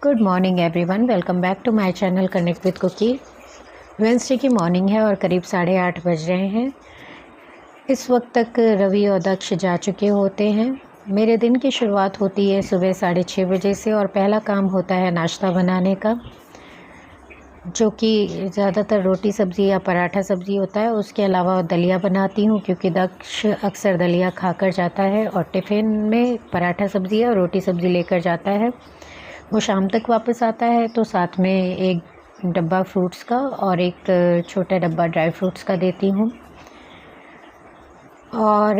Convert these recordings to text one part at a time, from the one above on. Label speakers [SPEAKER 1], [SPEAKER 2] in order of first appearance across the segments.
[SPEAKER 1] Good morning everyone, welcome back to my channel connect with Cookie. Wednesday की morning है और करीब 8:30 बज रहे हैं। इस वक्त तक रवि और दक्ष जा चुके होते हैं। मेरे दिन की शुरुआत होती है सुबह 6:30 बजे से और पहला काम होता है नाश्ता बनाने का, जो कि ज़्यादातर रोटी सब्ज़ी या पराठा सब्ज़ी होता है। उसके अलावा दलिया बनाती हूँ क्योंकि दक्ष अक्सर दलिया खाकर जाता है और टिफ़िन में पराठा सब्ज़ी और रोटी सब्ज़ी लेकर जाता है। वो शाम तक वापस आता है तो साथ में एक डब्बा फ्रूट्स का और एक छोटा डब्बा ड्राई फ्रूट्स का देती हूँ। और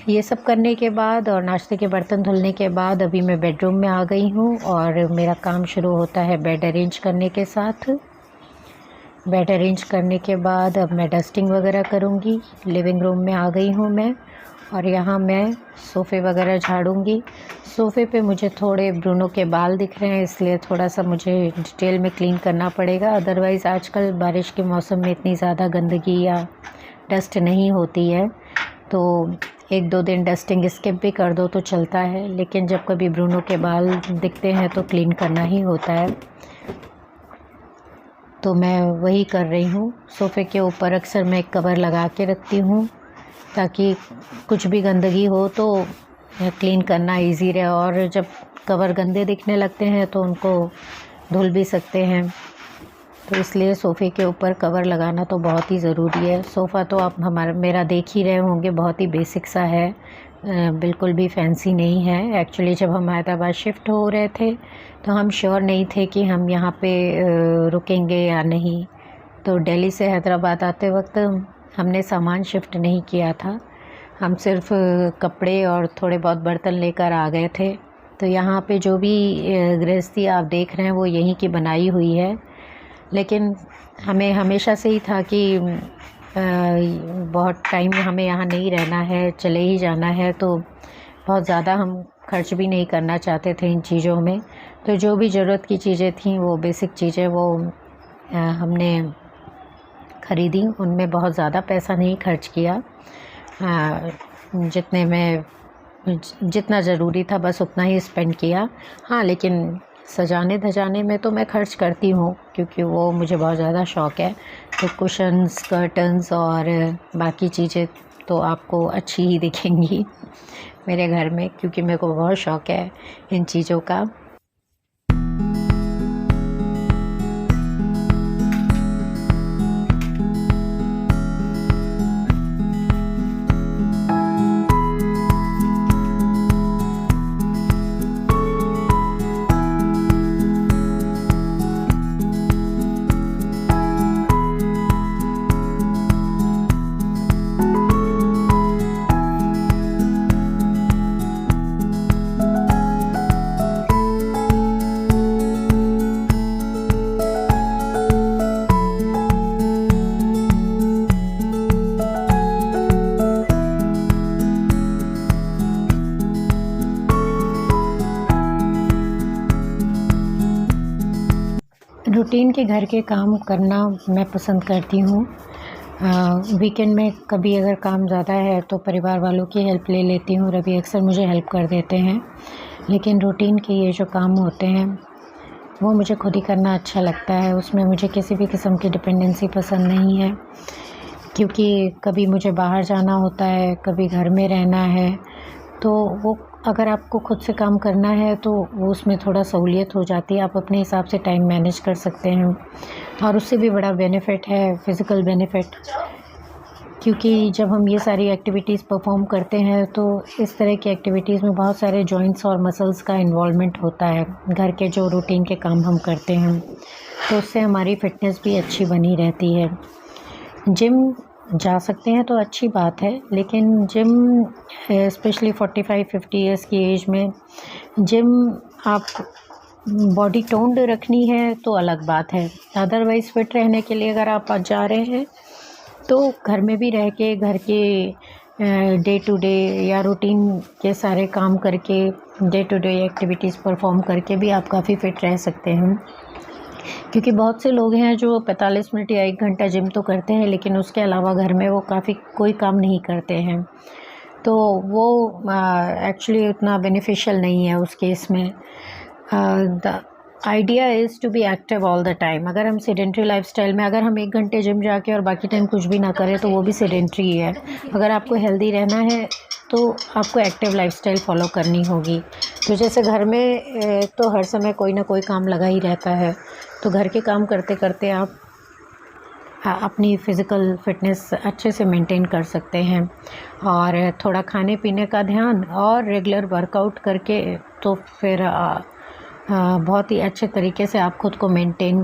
[SPEAKER 1] ये सब करने के बाद और नाश्ते के बर्तन धुलने के बाद अभी मैं बेडरूम में आ गई हूँ और मेरा काम शुरू होता है बेड अरेंज करने के साथ। बेड अरेंज करने के बाद अब मैं डस्टिंग वगैरह करूँगी। लिविंग रूम में आ गई हूँ मैं और यहाँ मैं सोफ़े वगैरह झाड़ूँगी। सोफ़े पे मुझे थोड़े ब्रूनो के बाल दिख रहे हैं, इसलिए थोड़ा सा मुझे डिटेल में क्लीन करना पड़ेगा। अदरवाइज़ आजकल बारिश के मौसम में इतनी ज़्यादा गंदगी या डस्ट नहीं होती है, तो 1-2 दिन डस्टिंग स्किप भी कर दो तो चलता है, लेकिन जब कभी ब्रूनो के बाल दिखते हैं तो क्लीन करना ही होता है। तो मैं वही कर रही हूँ। सोफ़े के ऊपर अक्सर मैं एक कवर लगा के रखती हूँ ताकि कुछ भी गंदगी हो तो क्लीन करना इजी रहे, और जब कवर गंदे दिखने लगते हैं तो उनको धुल भी सकते हैं। तो इसलिए सोफ़े के ऊपर कवर लगाना तो बहुत ही ज़रूरी है। सोफ़ा तो आप मेरा देख ही रहे होंगे, बहुत ही बेसिक सा है, बिल्कुल भी फैंसी नहीं है। एक्चुअली जब हम हैदराबाद शिफ्ट हो रहे थे तो हम श्योर नहीं थे कि हम यहाँ पे रुकेंगे या नहीं। तो दिल्ली से हैदराबाद आते वक्त हमने सामान शिफ्ट नहीं किया था, हम सिर्फ कपड़े और थोड़े बहुत बर्तन लेकर आ गए थे। तो यहाँ पे जो भी गृहस्थी आप देख रहे हैं वो यहीं की बनाई हुई है, लेकिन हमें हमेशा से ही था कि बहुत टाइम हमें यहाँ नहीं रहना है, चले ही जाना है, तो बहुत ज़्यादा हम खर्च भी नहीं करना चाहते थे इन चीज़ों में। तो जो भी ज़रूरत की चीज़ें थीं, वो बेसिक चीज़ें वो हमने ख़रीदी, उनमें बहुत ज़्यादा पैसा नहीं खर्च किया। जितना ज़रूरी था बस उतना ही स्पेंड किया। हाँ, लेकिन सजाने धजाने में तो मैं खर्च करती हूँ क्योंकि वो मुझे बहुत ज़्यादा शौक़ है। तो कुशन्स, कर्टन्स और बाकी चीज़ें तो आपको अच्छी ही दिखेंगी मेरे घर में, क्योंकि मेरे को बहुत शौक़ है इन चीज़ों का। रूटीन के घर के काम करना मैं पसंद करती हूँ। वीकेंड में कभी अगर काम ज़्यादा है तो परिवार वालों की हेल्प ले लेती हूँ, रवि अक्सर मुझे हेल्प कर देते हैं। लेकिन रूटीन के ये जो काम होते हैं वो मुझे खुद ही करना अच्छा लगता है, उसमें मुझे किसी भी किस्म की डिपेंडेंसी पसंद नहीं है, क्योंकि कभी मुझे बाहर जाना होता है, कभी घर में रहना है। तो वो अगर आपको खुद से काम करना है तो वो उसमें थोड़ा सहूलियत हो जाती है, आप अपने हिसाब से टाइम मैनेज कर सकते हैं। और उससे भी बड़ा बेनिफिट है फ़िज़िकल बेनिफिट, क्योंकि जब हम ये सारी एक्टिविटीज़ परफॉर्म करते हैं तो इस तरह की एक्टिविटीज़ में बहुत सारे जॉइंट्स और मसल्स का इन्वॉल्वमेंट होता है। घर के जो रूटीन के काम हम करते हैं तो उससे हमारी फ़िटनेस भी अच्छी बनी रहती है। जिम जा सकते हैं तो अच्छी बात है, लेकिन जिम स्पेशली 45-50 ईयर्स की एज में जिम आप बॉडी टोन्ड रखनी है तो अलग बात है। अदरवाइज़ फिट रहने के लिए अगर आप जा रहे हैं तो घर में भी रह के घर के डे टू डे या रूटीन के सारे काम करके, day to day activities perform करके भी आप काफ़ी फ़िट रह सकते हैं। क्योंकि बहुत से लोग हैं जो 45 मिनट या 1 घंटा जिम तो करते हैं, लेकिन उसके अलावा घर में वो कोई काम नहीं करते हैं, तो वो एक्चुअली उतना बेनिफिशियल नहीं है उस केस में। Idea is to be active all the time. अगर हम सेडेंट्री लाइफस्टाइल में अगर हम 1 घंटे जिम जाके और बाकी टाइम कुछ भी ना करें तो वो भी सेडेंट्री ही है। अगर आपको हेल्दी रहना है तो आपको एक्टिव लाइफस्टाइल फॉलो करनी होगी। तो जैसे घर में तो हर समय कोई ना कोई काम लगा ही रहता है, तो घर के काम करते करते आप अपनी फ़िज़िकल फ़िटनेस अच्छे से मेंटेन कर सकते हैं। और थोड़ा खाने पीने का ध्यान और रेगुलर वर्कआउट करके तो फिर बहुत ही अच्छे तरीके से आप ख़ुद को मेंटेन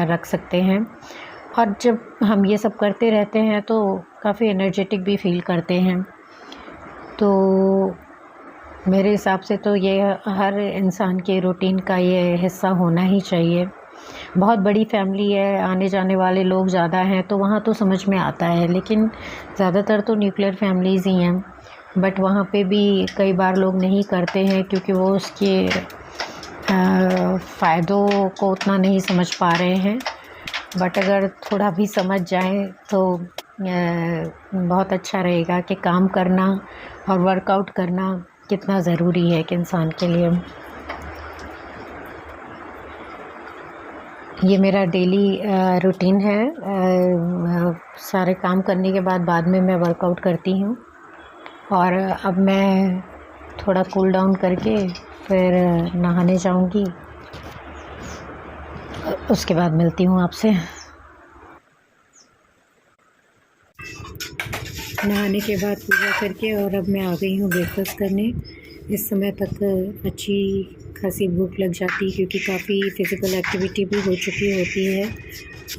[SPEAKER 1] रख सकते हैं। और जब हम ये सब करते रहते हैं तो काफ़ी एनर्जेटिक भी फ़ील करते हैं। तो मेरे हिसाब से तो ये हर इंसान के रूटीन का ये हिस्सा होना ही चाहिए। बहुत बड़ी फैमिली है, आने जाने वाले लोग ज़्यादा हैं तो वहाँ तो समझ में आता है, लेकिन ज़्यादातर तो न्यूक्लियर फैमिलीज़ ही हैं। बट वहाँ पे भी कई बार लोग नहीं करते हैं क्योंकि वो उसके फ़ायदों को उतना नहीं समझ पा रहे हैं। बट अगर थोड़ा भी समझ जाएं तो बहुत अच्छा रहेगा कि काम करना और वर्कआउट करना कितना ज़रूरी है एक इंसान के लिए। ये मेरा डेली रूटीन है। सारे काम करने के बाद में मैं वर्कआउट करती हूँ। और अब मैं थोड़ा कूल डाउन करके फिर नहाने जाऊँगी। उसके बाद मिलती हूँ आपसे। नहाने के बाद पूजा करके और अब मैं आ गई हूँ ब्रेकफ़ास्ट करने। इस समय तक अच्छी खासी भूख लग जाती है क्योंकि काफ़ी फ़िज़िकल एक्टिविटी भी हो चुकी होती है।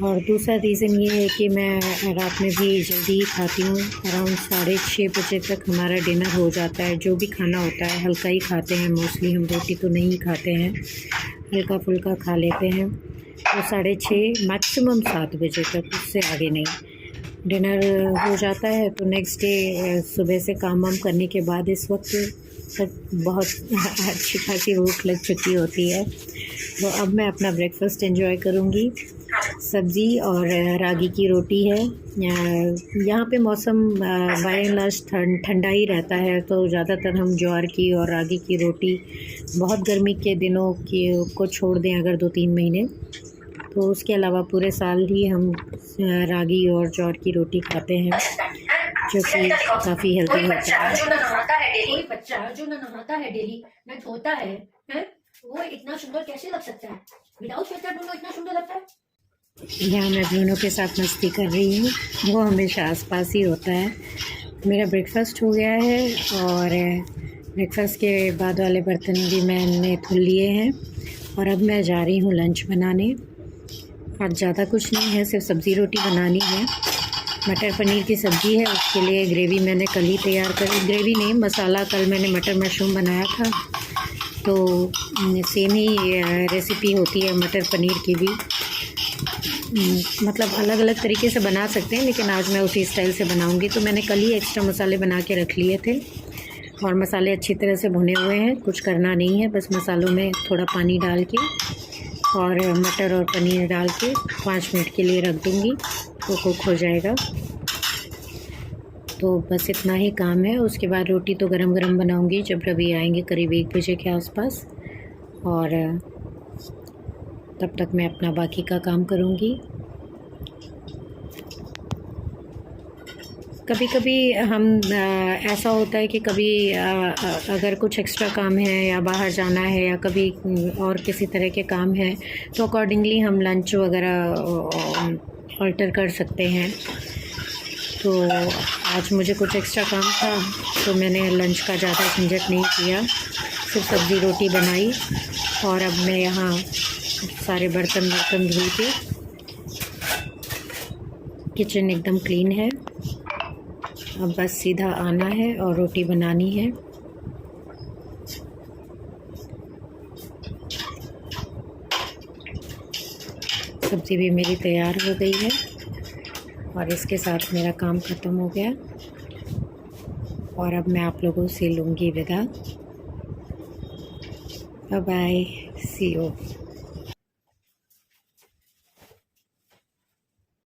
[SPEAKER 1] और दूसरा रीज़न ये है कि मैं रात में भी जल्दी ही खाती हूँ। अराउंड 6:30 बजे तक हमारा डिनर हो जाता है। जो भी खाना होता है हल्का ही खाते हैं, मोस्टली हम रोटी तो नहीं खाते हैं, हल्का फुल्का खा लेते हैं। तो 6:30 मैक्सिमम 7 बजे तक, उससे आगे नहीं डिनर हो जाता है। तो नेक्स्ट डे सुबह से काम वाम करने के बाद इस वक्त तक बहुत अच्छी खासी भूख लग चुकी होती है। तो अब मैं अपना ब्रेकफ़ास्ट एंजॉय करूँगी। सब्ज़ी और रागी की रोटी है। यहाँ पे मौसम बाय एंड लार्ज ठंडा ही रहता है, तो ज़्यादातर हम ज्वार की और रागी की रोटी, बहुत गर्मी के दिनों की को छोड़ दें अगर 2-3 महीने, तो उसके अलावा पूरे साल ही हम रागी और ज्वार की रोटी खाते हैं, जो कि काफ़ी हेल्दी होता है।
[SPEAKER 2] जो ना नहाता है डेली, बच्चा जो ना नहाता है डेली, ना धोता है, वो इतना सुंदर कैसे लग सकता है? विदाउट स्वेटर ब्रूनो इतना सुंदर लगता है।
[SPEAKER 1] यहाँ मैं ब्रूनो के साथ मस्ती कर रही हूँ, वो हमेशा आसपास ही होता है। मेरा ब्रेकफ़ास्ट हो गया है और ब्रेकफ़ास्ट के बाद वाले बर्तन भी मैंने धुल लिए हैं और अब मैं जा रही हूँ लंच बनाने। आज ज़्यादा कुछ नहीं है, सिर्फ सब्ज़ी रोटी बनानी है। मटर पनीर की सब्ज़ी है, उसके लिए ग्रेवी मैंने कल ही तैयार करी। ग्रेवी नहीं, मसाला कल मैंने मटर मशरूम बनाया था, तो सेम ही रेसिपी होती है मटर पनीर की भी। मतलब अलग अलग तरीके से बना सकते हैं, लेकिन आज मैं उसी स्टाइल से बनाऊंगी। तो मैंने कल ही एक्स्ट्रा मसाले बना के रख लिए थे और मसाले अच्छी तरह से भुने हुए हैं। कुछ करना नहीं है, बस मसालों में थोड़ा पानी डाल के और मटर और पनीर डाल के 5 मिनट के लिए रख दूँगी, तो कुक हो जाएगा। तो बस इतना ही काम है। उसके बाद रोटी तो गरम गरम बनाऊँगी जब रवि आएंगे करीब 1 बजे के आसपास, और तब तक मैं अपना बाकी का काम करूँगी। कभी कभी हम ऐसा होता है कि कभी अगर कुछ एक्स्ट्रा काम है या बाहर जाना है या कभी और किसी तरह के काम है, तो अकॉर्डिंगली हम लंच वगैरह ऑल्टर कर सकते हैं। तो आज मुझे कुछ एक्स्ट्रा काम था, तो मैंने लंच का ज़्यादा झंझट नहीं किया, सिर्फ सब्ज़ी रोटी बनाई। और अब मैं यहाँ सारे बर्तन धुल के, किचन एकदम क्लीन है। अब बस सीधा आना है और रोटी बनानी है। सब्ज़ी भी मेरी तैयार हो गई है और इसके साथ मेरा काम ख़त्म हो गया। और अब मैं आप लोगों से लूँगी विदा। Bye bye, see you.